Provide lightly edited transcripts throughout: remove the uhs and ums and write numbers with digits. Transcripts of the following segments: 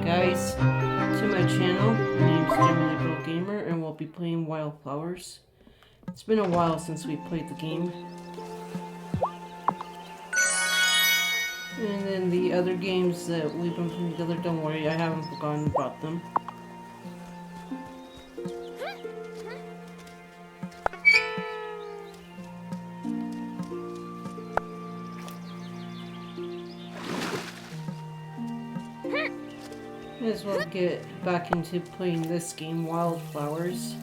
guys to my channel. My name's Gemini Girl Gamer and we'll be playing Wylde Flowers. It's been a while since we played the game. And then the other games that we've been playing together, don't worry, I haven't forgotten about them. May as well get back into playing this game, Wylde Flowers.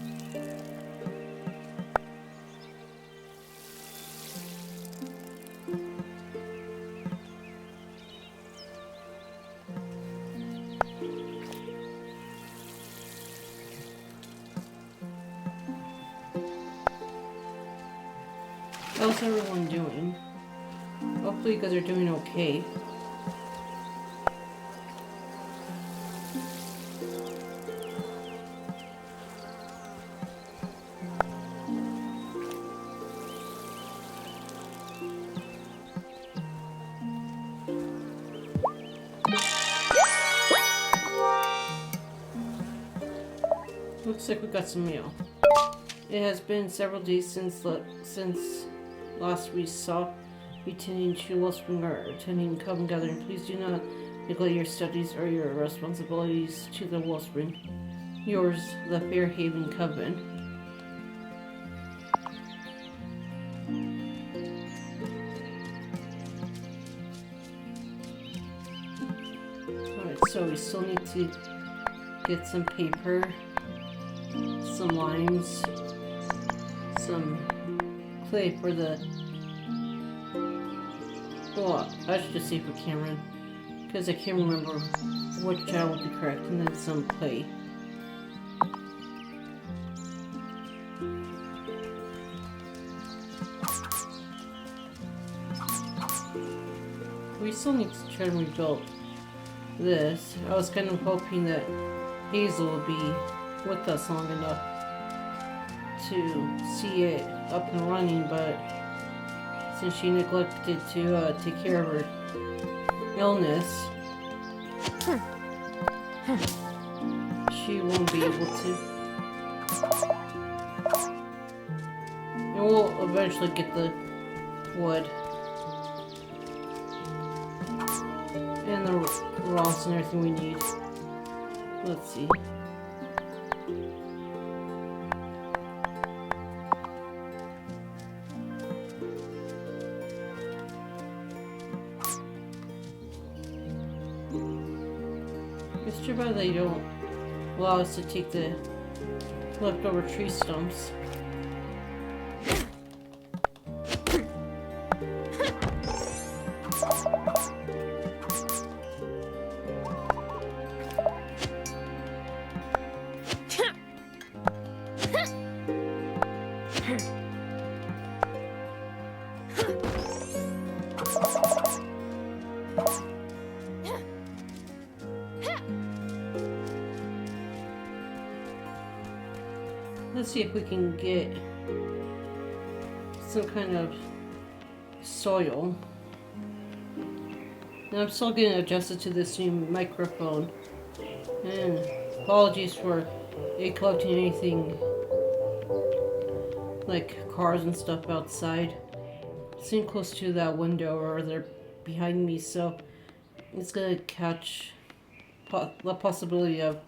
How's everyone doing? Hopefully you guys are doing okay. Looks like we got some mail. It has been several days since last we saw you attending to Wellspring or attending Coven Gathering. Please do not neglect your studies or your responsibilities to the Wellspring. Yours, the Fairhaven Coven. Alright, so we still need to get some paper, some limes, some clay for the... Well, I should just say for Cameron, because I can't remember which I will be correct, and then some clay. We still need to try to rebuild this. I was kind of hoping that Hazel will be with us long enough to see it up and running, but since she neglected to take care of her illness, she won't be able to. And we'll eventually get the wood and the rocks and everything we need. Let's see. It's too bad they don't allow us to take the leftover tree stumps. Let's see if we can get some kind of soil. And I'm still getting adjusted to this new microphone. And apologies for it collecting anything like cars and stuff outside. Sitting close to that window or they're behind me, so it's gonna catch the possibility of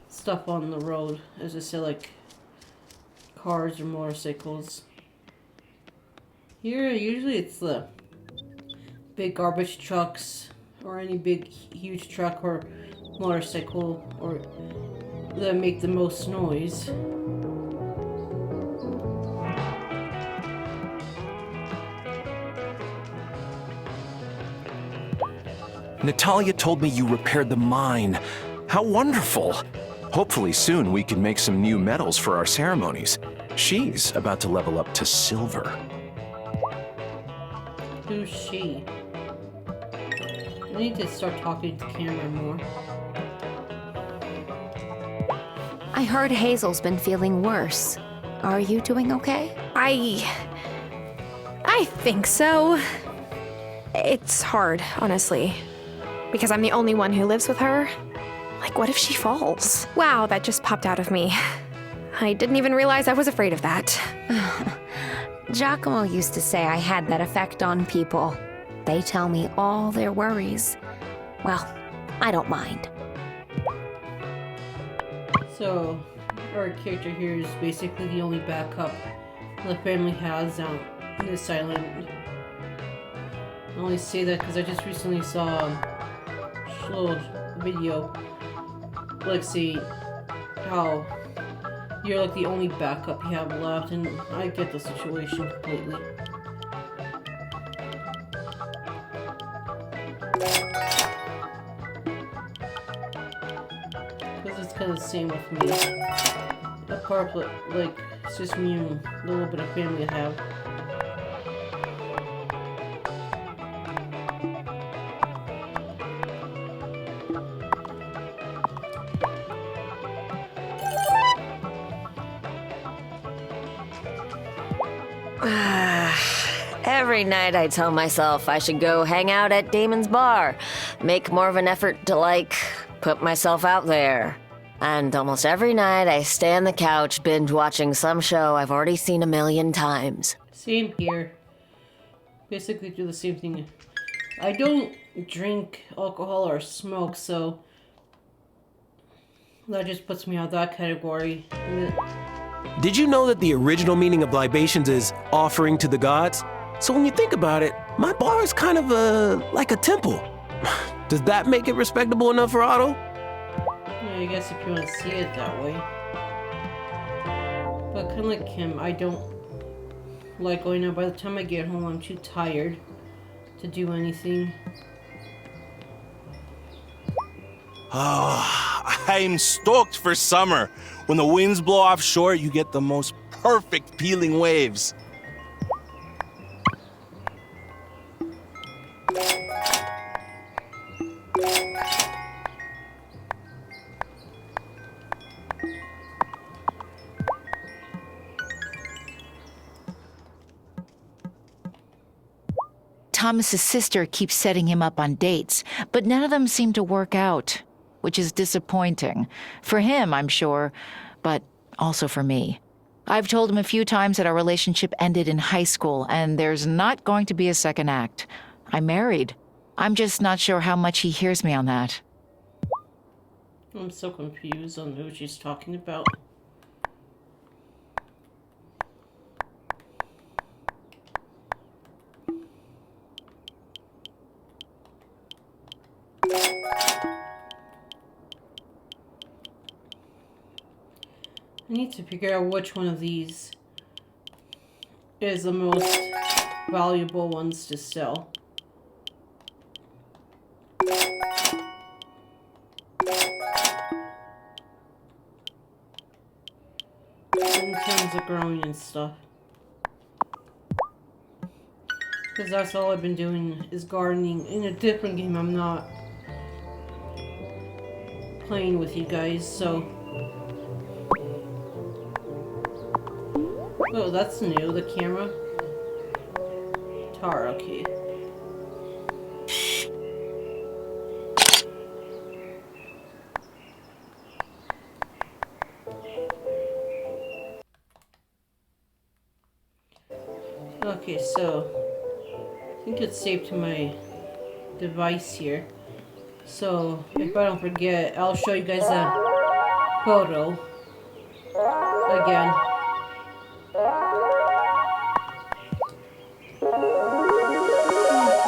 stuff on the road, as I said, like cars or motorcycles. Here, usually it's the big garbage trucks or any big, huge truck or motorcycle or that make the most noise. Natalia told me you repaired the mine. How wonderful! Hopefully soon we can make some new medals for our ceremonies. She's about to level up to silver. Who's she? I need to start talking to Cameron more. I heard Hazel's been feeling worse. Are you doing okay? I think so. It's hard, honestly, because I'm the only one who lives with her. Like, what if she falls? Wow, that just popped out of me. I didn't even realize I was afraid of that. Giacomo used to say I had that effect on people. They tell me all their worries. Well, I don't mind. So, our character here is basically the only backup the family has on this island. I only say that because I just recently saw a little video, like, say how you're like the only backup you have left, and I get the situation completely. Because it's kind of the same with me. Apart, like, it's just me and the little bit of family I have. Every night I tell myself I should go hang out at Damon's bar, make more of an effort to, like, put myself out there. And almost every night I stay on the couch binge watching some show I've already seen 1,000,000 times. Same here. Basically do the same thing. I don't drink alcohol or smoke, so that just puts me out of that category. Did you know that the original meaning of libations is offering to the gods? So when you think about it, my bar is kind of like a temple. Does that make it respectable enough for Otto? Yeah, I guess if you want to see it that way. But kind of like him, I don't like going out. By the time I get home, I'm too tired to do anything. Oh, I'm stoked for summer. When the winds blow offshore, you get the most perfect peeling waves. Thomas's sister keeps setting him up on dates, but none of them seem to work out, which is disappointing. For him, I'm sure, but also for me. I've told him a few times that our relationship ended in high school, and there's not going to be a second act. I'm married. I'm just not sure how much he hears me on that. I'm so confused on who she's talking about. I need to figure out which one of these is the most valuable ones to sell. In terms of growing and stuff. Because that's all I've been doing is gardening. In a different game, I'm not playing with you guys, so... Oh, that's new, the camera. Tar, okay. Okay, so I think it's saved to my device here. So if I don't forget, I'll show you guys a photo again.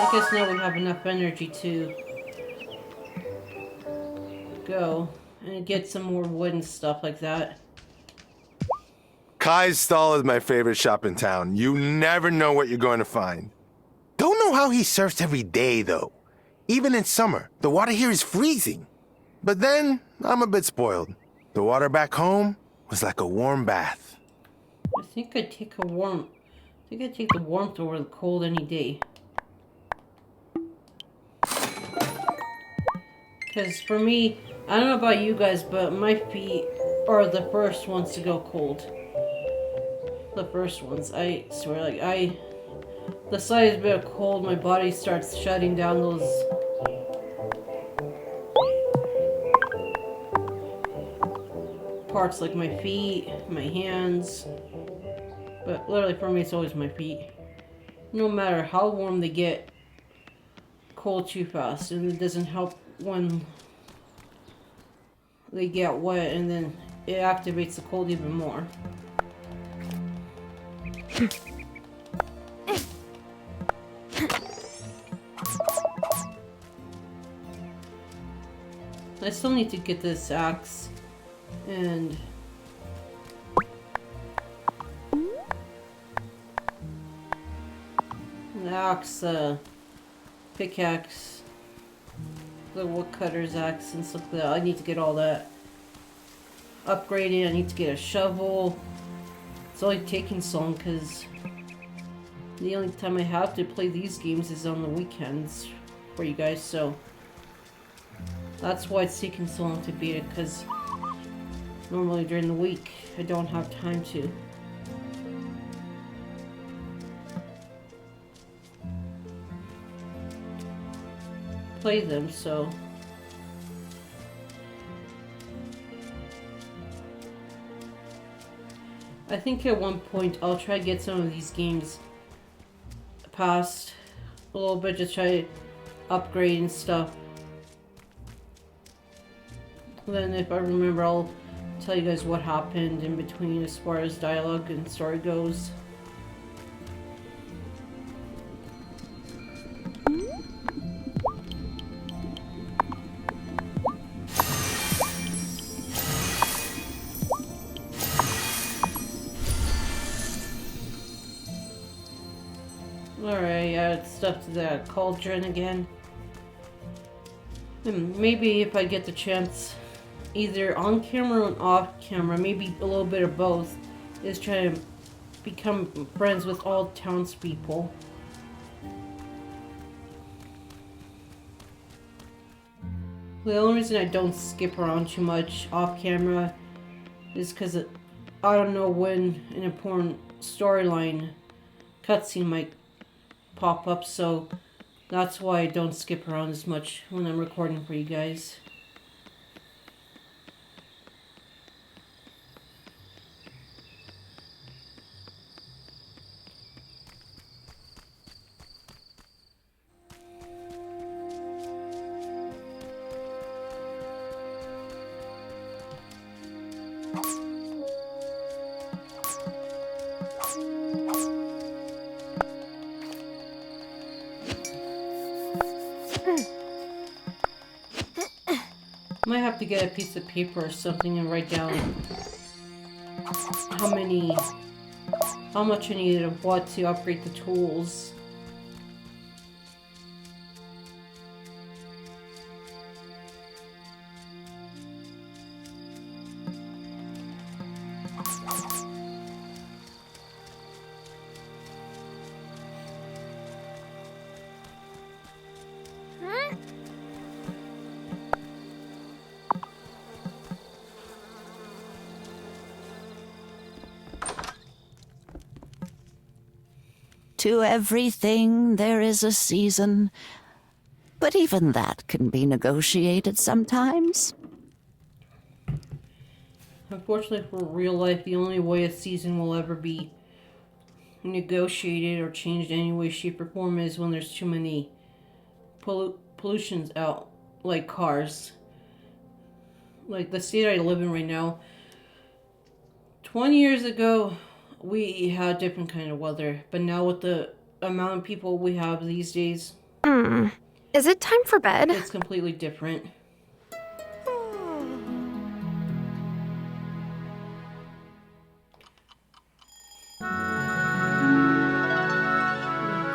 I guess now we have enough energy to go and get some more wood and stuff like that. Kai's stall is my favorite shop in town. You never know what you're going to find. Don't know how he surfs every day, though. Even in summer, the water here is freezing. But then, I'm a bit spoiled. The water back home was like a warm bath. I think I'd take the warmth over the cold any day. Because for me, I don't know about you guys, but my feet are the first ones to go cold. The first ones, I swear, like the slightest bit of cold, my body starts shutting down those parts like my feet, my hands. But literally for me, it's always my feet. No matter how warm they get, cold too fast, and it doesn't help when they get wet, and then it activates the cold even more. I still need to get this axe and the axe, pickaxe, the woodcutter's axe and stuff like that. I need to get all that upgraded. I need to get a shovel. It's only taking so long because the only time I have to play these games is on the weekends for you guys, so that's why it's taking so long to beat it, because normally during the week I don't have time to. Play them, so I think at one point I'll try to get some of these games past a little bit, just try to upgrade and stuff. Then if I remember, I'll tell you guys what happened in between as far as dialogue and story goes. Alright, add stuff to that cauldron again. And maybe if I get the chance, either on camera or off camera, maybe a little bit of both, is try to become friends with all townspeople. The only reason I don't skip around too much off camera is because I don't know when an important storyline cutscene might pop up, so that's why I don't skip around as much when I'm recording for you guys. Might have to get a piece of paper or something and write down how much I need of what to upgrade the tools. To everything there is a season, but even that can be negotiated sometimes. Unfortunately for real life, the only way a season will ever be negotiated or changed in any way, shape, or form is when there's too many pollutions out, like cars. Like the state I live in right now, 20 years ago, we had different kind of weather, but now with the amount of people we have these days, Is it time for bed? it's completely different. I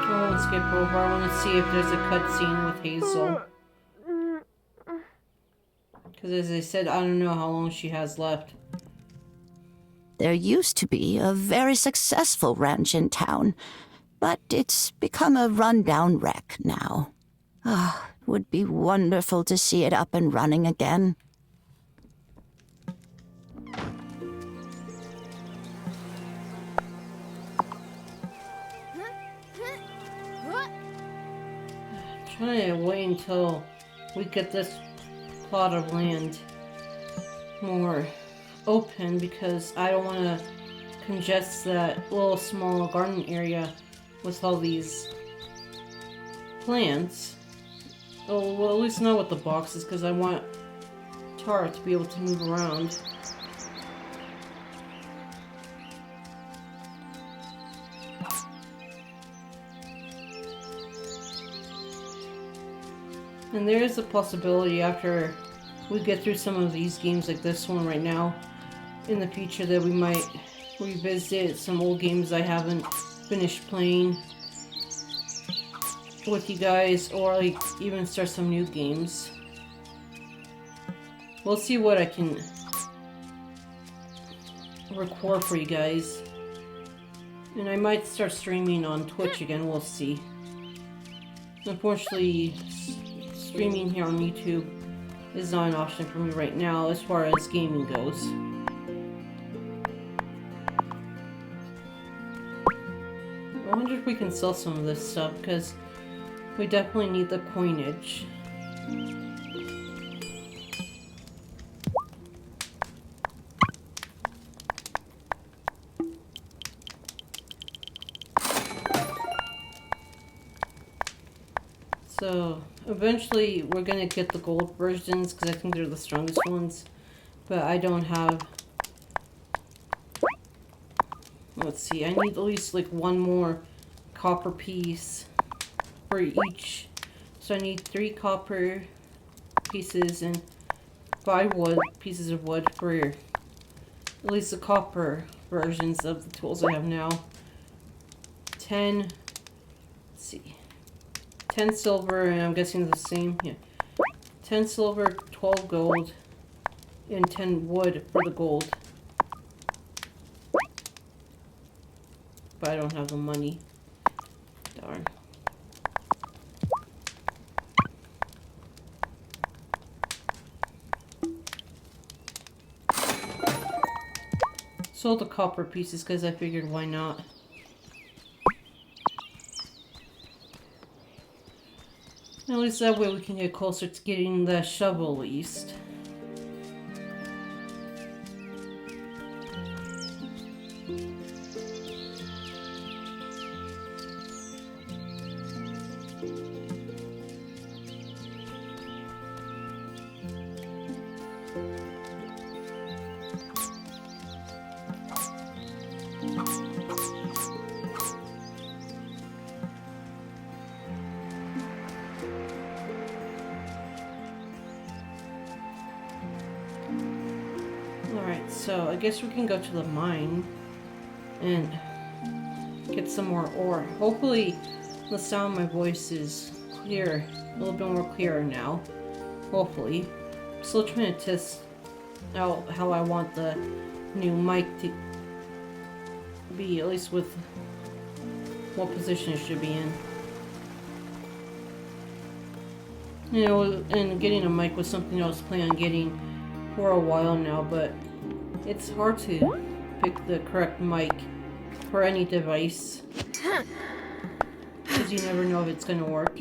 won't skip over. I want to see if there's a cutscene with Hazel. Because as I said, I don't know how long she has left. There used to be a very successful ranch in town, but it's become a rundown wreck now. Would be wonderful to see it up and running again. Trying to wait until we get this plot of land more open because I don't want to congest that little small garden area with all these plants. Oh, well, at least not with the boxes, because I want Tara to be able to move around. And there is a possibility after we get through some of these games like this one right now, in the future, that we might revisit some old games I haven't finished playing with you guys, or like even start some new games. We'll see what I can record for you guys. And I might start streaming on Twitch again, we'll see. Unfortunately, streaming here on YouTube is not an option for me right now as far as gaming goes. I wonder if we can sell some of this stuff, because we definitely need the coinage. So, eventually we're gonna get the gold versions, because I think they're the strongest ones. But I don't have... Let's see, I need at least like one more copper piece for each. So I need 3 copper pieces and 5 pieces of wood for at least the copper versions of the tools I have now. 10, let's see, 10 silver, and I'm guessing the same, yeah. 10 silver, 12 gold, and 10 wood for the gold. But I don't have the money. Darn. Sold the copper pieces because I figured why not. At least that way we can get closer to getting the shovel at least. Alright, so I guess we can go to the mine and get some more ore. Hopefully the sound of my voice is clear, a little bit more clearer now. Hopefully. I'm still trying to test out how I want the new mic to be, at least with what position it should be in. You know, and getting a mic was something I was planning on getting for a while now, but it's hard to pick the correct mic for any device because you never know if it's going to work.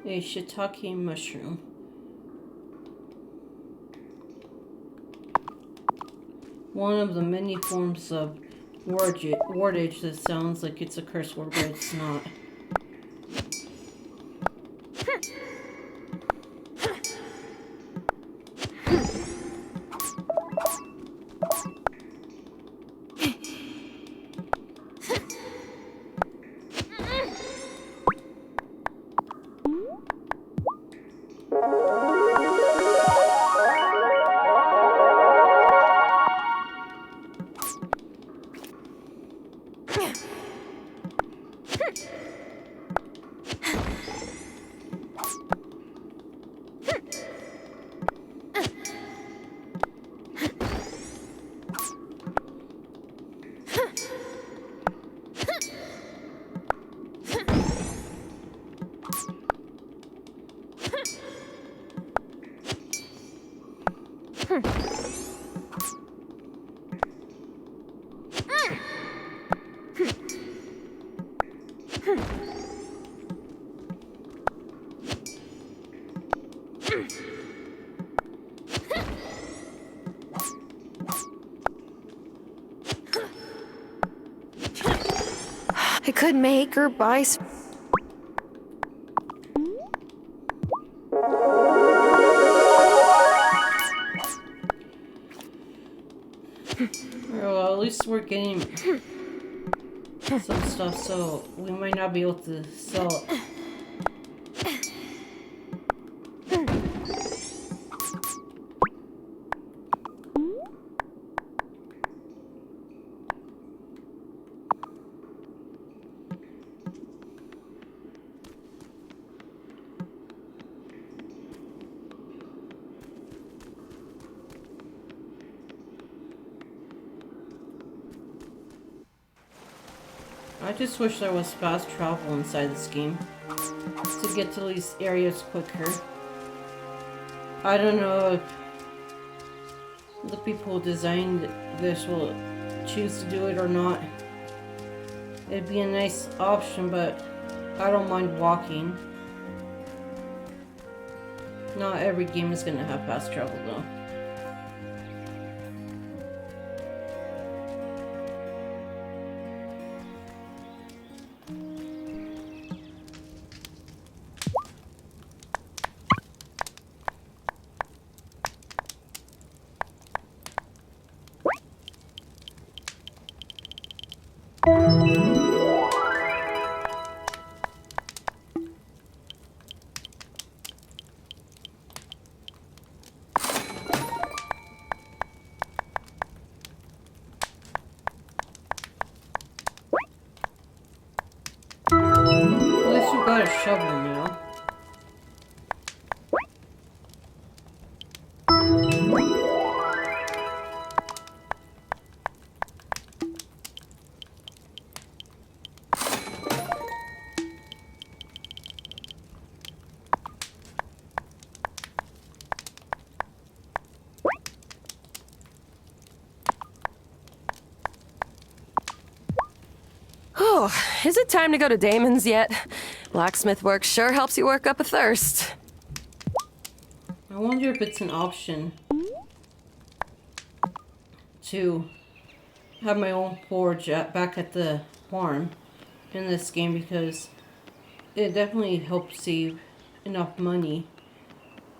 A shiitake mushroom. One of the many forms of wordage that sounds like it's a curse word, but it's not. I could make or buy Well, at least we're getting some stuff, so we might not be able to sell it. I just wish there was fast travel inside this game to get to these areas quicker. I don't know if the people who designed this will choose to do it or not. It'd be a nice option, but I don't mind walking. Not every game is gonna have fast travel though. At least you got a shovel now. Oh, is it time to go to Damon's yet? Blacksmith work sure helps you work up a thirst. I wonder if it's an option to have my own forge back at the farm in this game, because it definitely helps save enough money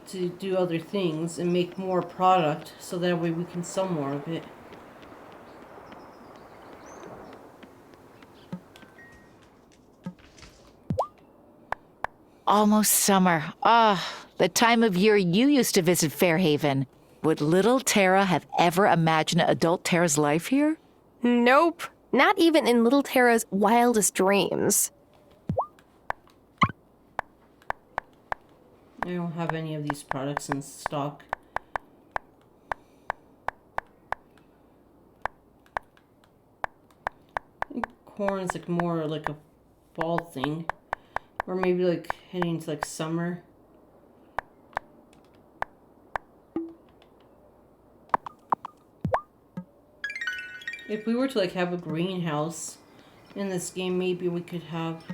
to do other things and make more product, so that way we can sell more of it. Almost summer. Ah, the time of year you used to visit Fairhaven. Would little Tara have ever imagined adult Tara's life here? Nope. Not even in little Tara's wildest dreams. I don't have any of these products in stock. I think corn is like more like a fall thing. Or maybe like heading to like summer. If we were to like have a greenhouse in this game, maybe we could have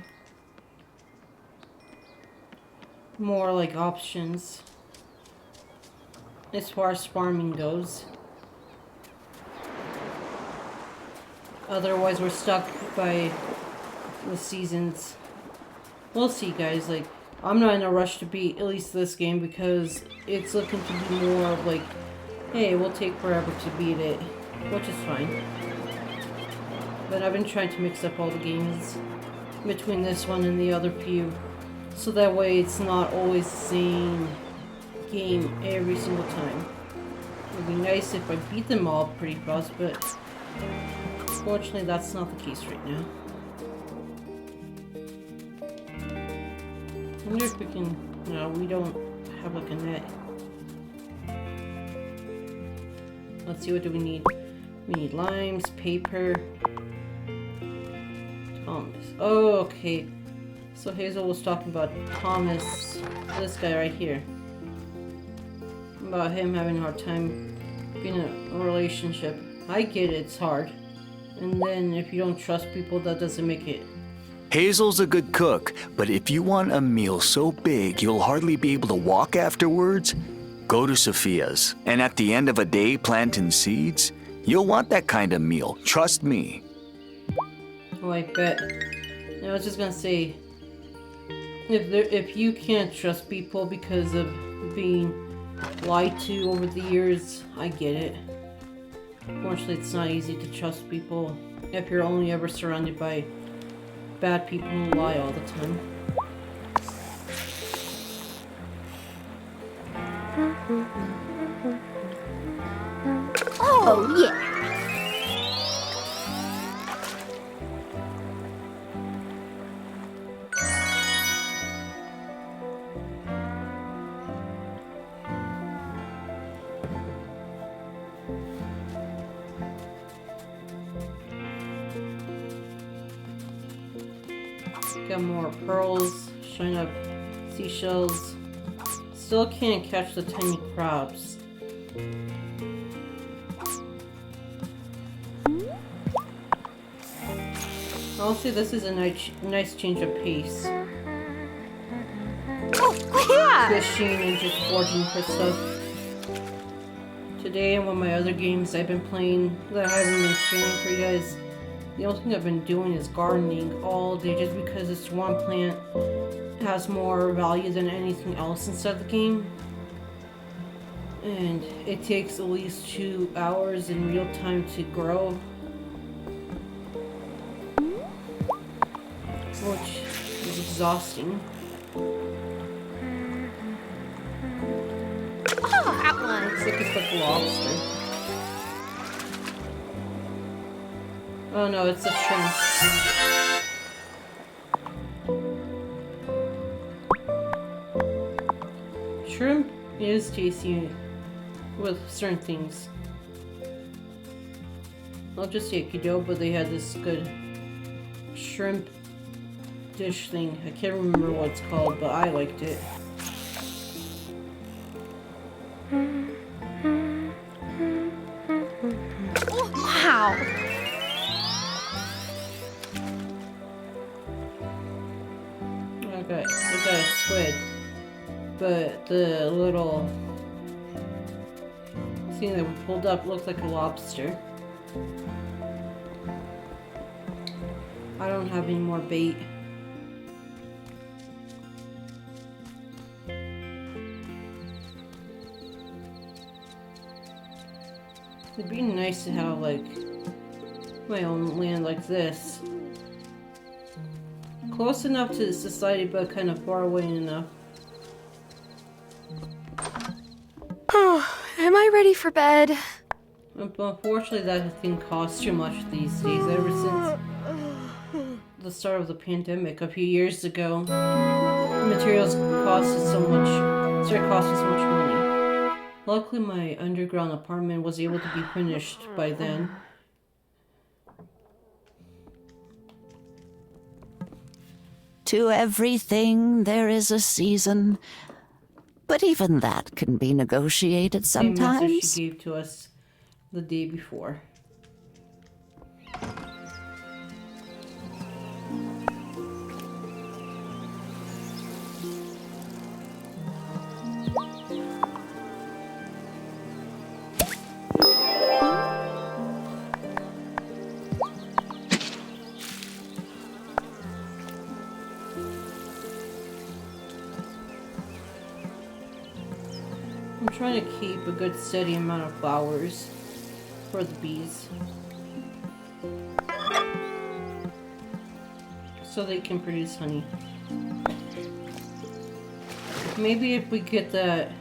more like options as far as farming goes. Otherwise we're stuck by the seasons. We'll see, guys. Like, I'm not in a rush to beat at least this game, because it's looking to be more of like, hey, we'll take forever to beat it, which is fine. But I've been trying to mix up all the games between this one and the other few, so that way it's not always the same game every single time. It'd be nice if I beat them all pretty fast, but fortunately that's not the case right now. I wonder if we can... No, we don't have like a net. Let's see, what do we need? We need limes, paper... Thomas. Oh, okay. So Hazel was talking about Thomas, this guy right here. About him having a hard time being in a relationship. I get it, it's hard. And then if you don't trust people, that doesn't make it. Hazel's a good cook, but if you want a meal so big you'll hardly be able to walk afterwards, go to Sophia's. And at the end of a day planting seeds, you'll want that kind of meal, trust me. Oh, I bet. And I was just gonna say, if you can't trust people because of being lied to over the years, I get it. Unfortunately, it's not easy to trust people if you're only ever surrounded by bad people who lie all the time. Oh, yeah. Got more pearls, shine up seashells. Still can't catch the tiny crabs. Honestly, this is a nice change of pace. Fishing and just foraging for stuff. Today and one of my other games I've been playing that I haven't been streaming for you guys, the only thing I've been doing is gardening all day just because this one plant has more value than anything else inside the game. And it takes at least 2 hours in real time to grow. Which is exhausting. Oh, that one. Looks like it's like a lobster. Oh no, it's a shrimp. Shrimp is tasty with certain things. Not just Yakido, but they had this good shrimp dish thing. I can't remember what it's called, but I liked it. Wow. I got a squid, but the little thing that we pulled up looks like a lobster. I don't have any more bait. It'd be nice to have like my own land like this. Close enough to society, but kind of far away enough. Am I ready for bed? Unfortunately, that thing costs too much these days. Ever since the start of the pandemic a few years ago, materials started costing so much money. Luckily, my underground apartment was able to be finished by then. To everything there is a season, but even that can be negotiated Same message sometimes. she gave to us the day before. I'm trying to keep a good steady amount of flowers for the bees, so they can produce honey. Maybe if we get that,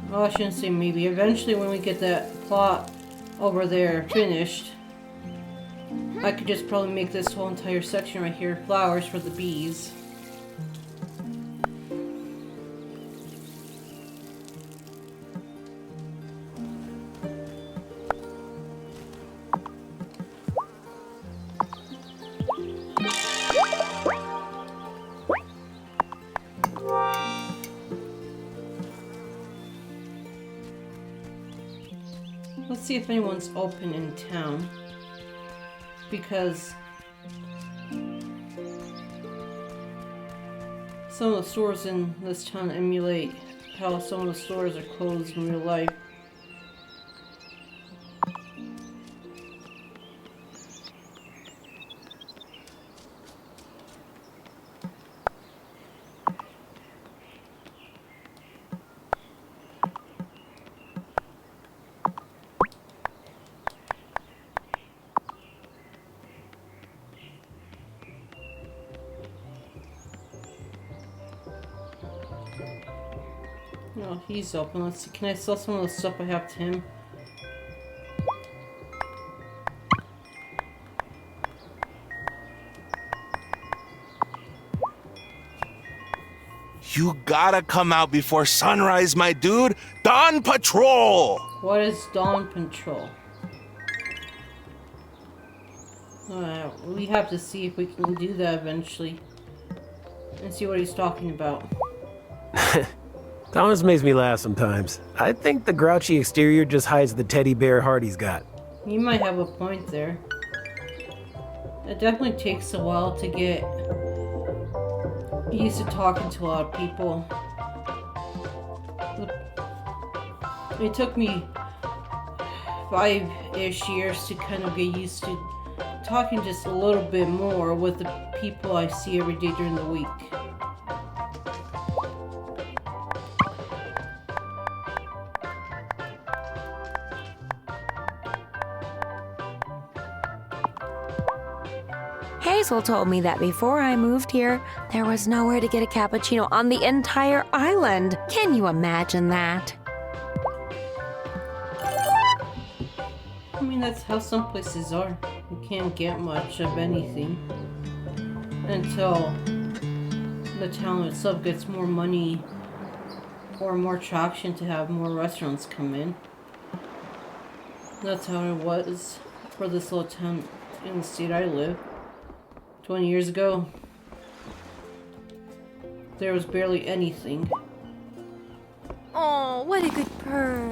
well, I shouldn't say maybe, eventually when we get that plot over there finished, I could just probably make this whole entire section right here flowers for the bees. Let's see if anyone's open in town, because some of the stores in this town emulate how some of the stores are closed in real life. No, he's open. Let's see. Can I sell some of the stuff I have to him? You gotta come out before sunrise, my dude. Dawn Patrol! What is Dawn Patrol? We have to see if we can do that eventually. And see what he's talking about. Thomas makes me laugh sometimes. I think the grouchy exterior just hides the teddy bear heart he's got. You might have a point there. It definitely takes a while to get used to talking to a lot of people. It took me 5-ish years to kind of get used to talking just a little bit more with the people I see every day during the week. Hazel told me that before I moved here, there was nowhere to get a cappuccino on the entire island. Can you imagine that? I mean, that's how some places are. You can't get much of anything until the town itself gets more money or more traction to have more restaurants come in. That's how it was for this little town in the state I live. 20 years ago, there was barely anything. Oh, what a good purr.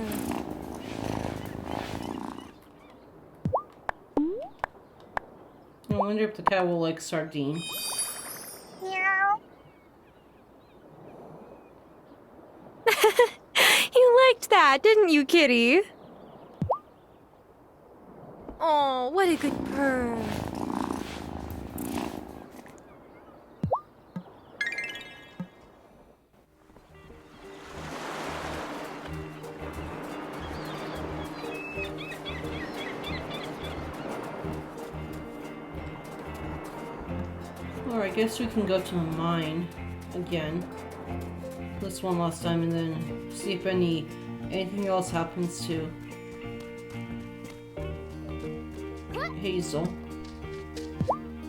I wonder if the cat will like sardine. Meow. You liked that, didn't you, kitty? Oh, what a good purr. Or I guess we can go to the mine again. This one last time and then see if anything else happens to Hazel.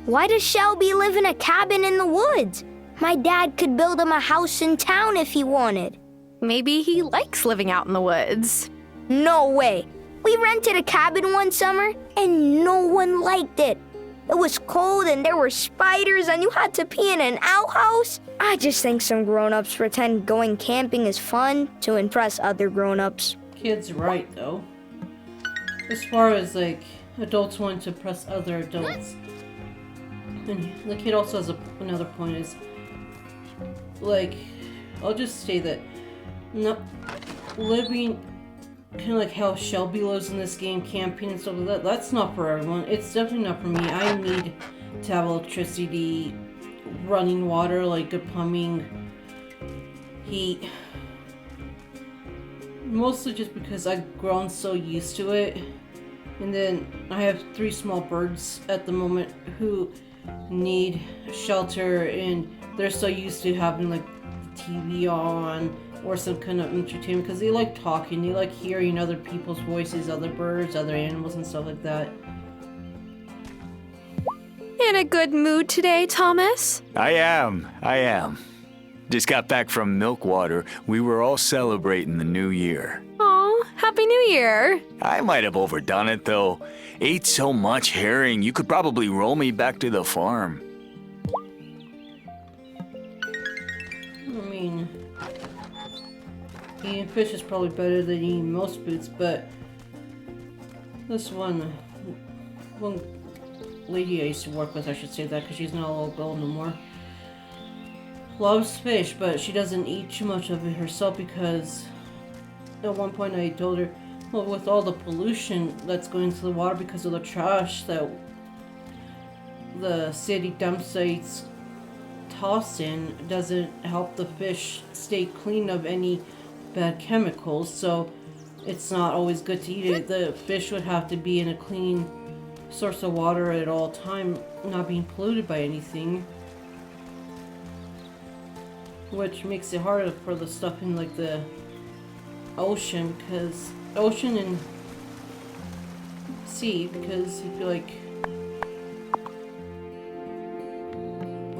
Why does Shelby live in a cabin in the woods? My dad could build him a house in town if he wanted. Maybe he likes living out in the woods. No way. We rented a cabin one summer and no one liked it. It was cold and there were spiders and you had to pee in an outhouse. I just think some grown-ups pretend going camping is fun to impress other grown-ups. Kid's right though. As far as like adults want to impress other adults. And the kid also has another point is like, I'll just say that not living kind of like how Shelby lives in this game, camping and stuff like that, that's not for everyone. It's definitely not for me. I need to have electricity, running water, like good plumbing, heat. Mostly just because I've grown so used to it. And then I have 3 small birds at the moment who need shelter and they're so used to having like the TV on or some kind of entertainment because they like talking, they like hearing other people's voices, other birds, other animals and stuff like that. In a good mood today, Thomas? I am. Just got back from Milkwater. We were all celebrating the new year. Oh, Happy New Year. I might have overdone it, though. Ate so much herring, you could probably roll me back to the farm. I mean, eating fish is probably better than eating most foods, but this one lady I used to work with, I should say that because she's not a little girl no more, loves fish, but she doesn't eat too much of it herself because at one point I told her, well, with all the pollution that's going into the water because of the trash that the city dump sites toss in doesn't help the fish stay clean of any bad chemicals, so it's not always good to eat it. The fish would have to be in a clean source of water at all time, not being polluted by anything, which makes it harder for the stuff in like the ocean and sea, because you feel like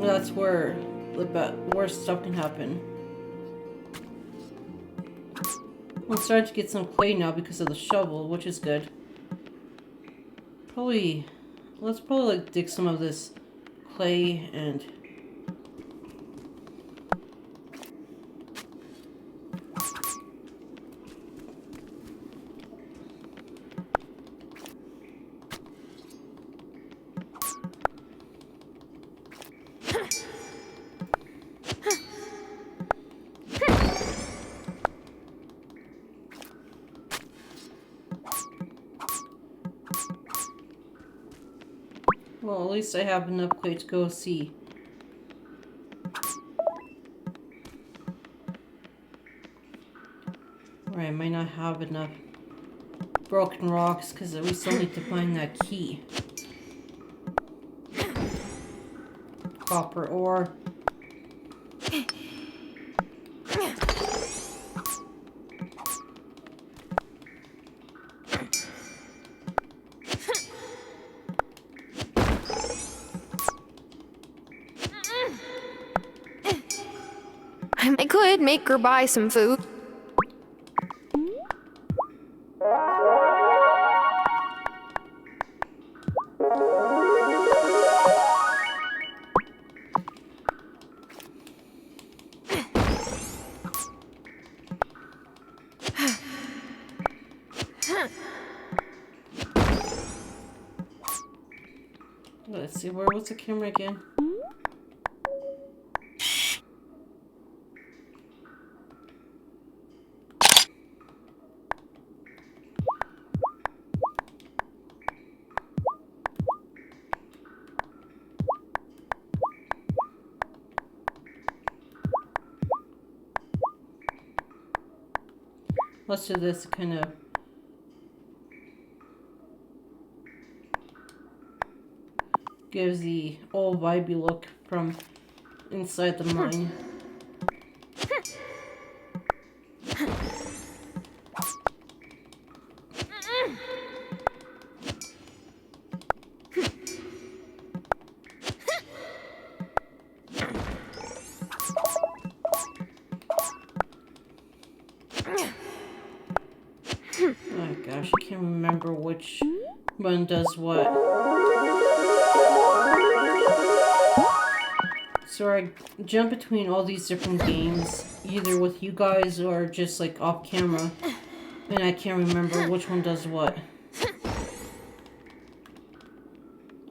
that's where the worst stuff can happen. I'm starting to get some clay now because of the shovel, which is good. Let's probably like dig some of this clay and well, at least I have enough clay to go see. Right, I might not have enough broken rocks because we still need to find that key. Copper ore. I could make her buy some food. Let's see, what's the camera again? Let's do this kind of gives the old vibey look from inside the mine. Oh gosh, I can't remember which one does what. So I jump between all these different games, either with you guys or just like off camera, and I can't remember which one does what.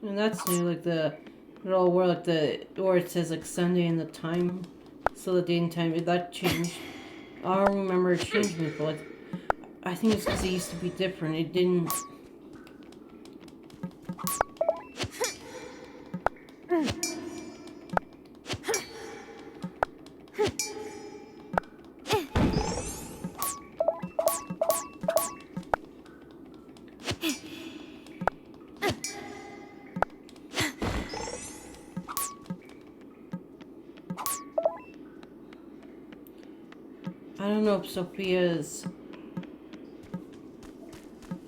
And that's new, like where like where it says like Sunday and the time, so the date and time, that changed. I don't remember it changed before. Like, I think it's because it used to be different. It didn't. I don't know if Sophia's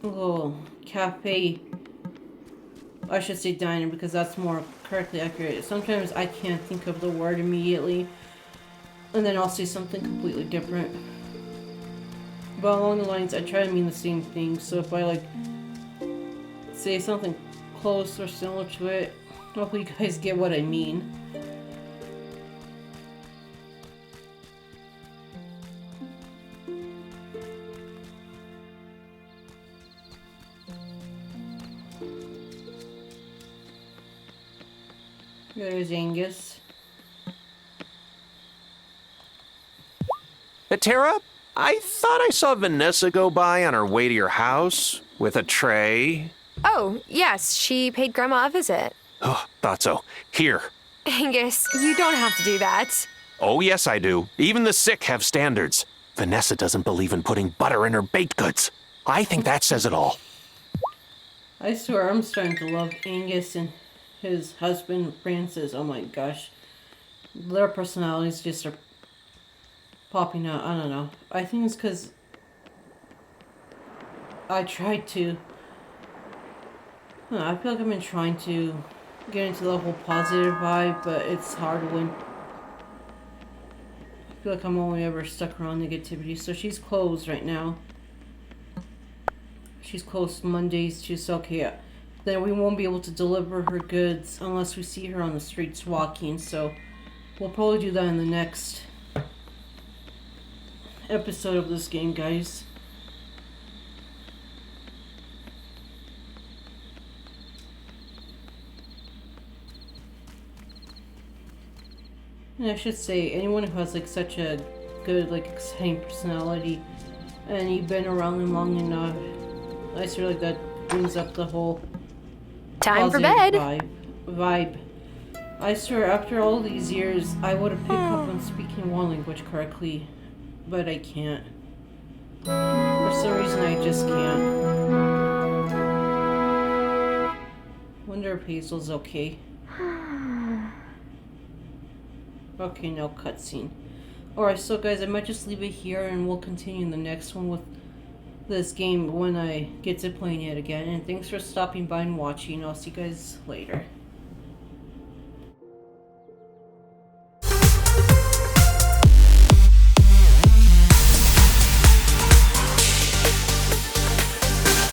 little cafe, I should say diner because that's more correctly accurate. Sometimes I can't think of the word immediately, and then I'll say something completely different. But along the lines, I try to mean the same thing. So if I like say something close or similar to it, hopefully you guys get what I mean. There's Angus. Tara, I thought I saw Vanessa go by on her way to your house with a tray. Oh, yes, she paid Grandma a visit. Oh, thought so. Here. Angus, you don't have to do that. Oh, yes, I do. Even the sick have standards. Vanessa doesn't believe in putting butter in her baked goods. I think that says it all. I swear I'm starting to love Angus and his husband, Francis. Oh my gosh. Their personalities just are popping out. I don't know. I think it's because I tried to. I feel like I've been trying to get into the whole positive vibe, but it's hard when I feel like I'm only ever stuck around negativity. So she's closed right now. She's closed Mondays to Selkia. Then we won't be able to deliver her goods unless we see her on the streets walking. So we'll probably do that in the next episode of this game, guys. And I should say, anyone who has like such a good, like, exciting personality, and you've been around them long enough, I swear, like, that brings up the whole time for bed vibe. I swear, after all these years, I would have picked up on speaking one language correctly, but I can't. For some reason, I just can't. Wonder if Hazel's okay. Okay, no cutscene. Alright, so guys, I might just leave it here and we'll continue in the next one with this game when I get to playing it again. And thanks for stopping by and watching. I'll see you guys later.